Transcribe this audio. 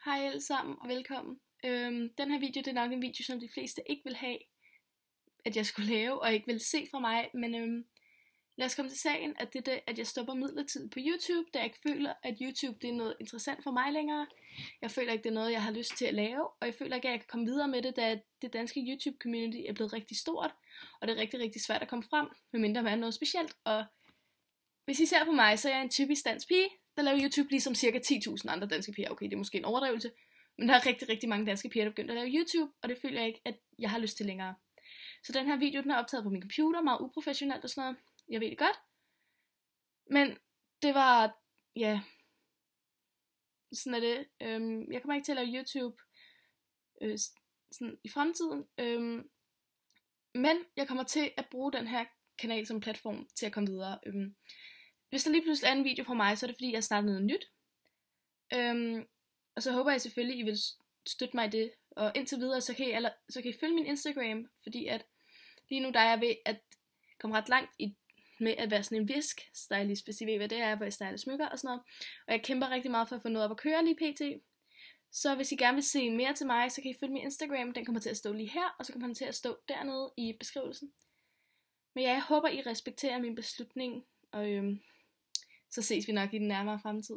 Hej alle sammen og velkommen. Den her video, det er nok en video, som de fleste ikke vil have, at jeg skulle lave, og ikke vil se fra mig, men lad os komme til sagen, at det er det, at jeg stopper midlertidigt på YouTube, da jeg ikke føler, at YouTube det er noget interessant for mig længere. Jeg føler ikke, det er noget, jeg har lyst til at lave, og jeg føler ikke, at jeg kan komme videre med det, da det danske YouTube-community er blevet rigtig stort, og det er rigtig, rigtig svært at komme frem, medmindre man er noget specielt. Og hvis I ser på mig, så er jeg en typisk dansk pige, der laver YouTube ligesom cirka 10.000 andre danske piger. Okay, det er måske en overdrivelse, men der er rigtig, rigtig mange danske piger, der er begyndt at lave YouTube, og det føler jeg ikke, at jeg har lyst til længere. Så den her video, den er optaget på min computer, meget uprofessionelt og sådan noget. Jeg ved det godt. Men det var, ja, sådan er det. Jeg kommer ikke til at lave YouTube sådan i fremtiden. Men jeg kommer til at bruge den her kanal som platform til at komme videre. Hvis der lige pludselig er en video fra mig, så er det fordi, jeg har startet noget nyt. Og så håber jeg selvfølgelig, I vil støtte mig i det. Og indtil videre, så kan I følge min Instagram, fordi at lige nu der er jeg ved at komme ret langt med at være sådan en visk-stylist, hvis I ved, hvad det er, hvor jeg styler smykker og sådan noget. Og jeg kæmper rigtig meget for at få noget op at køre lige pt. Så hvis I gerne vil se mere til mig, så kan I følge min Instagram. Den kommer til at stå lige her, og så kommer den til at stå dernede i beskrivelsen. Men ja, jeg håber, I respekterer min beslutning, og så ses vi nok i den nærmere fremtid.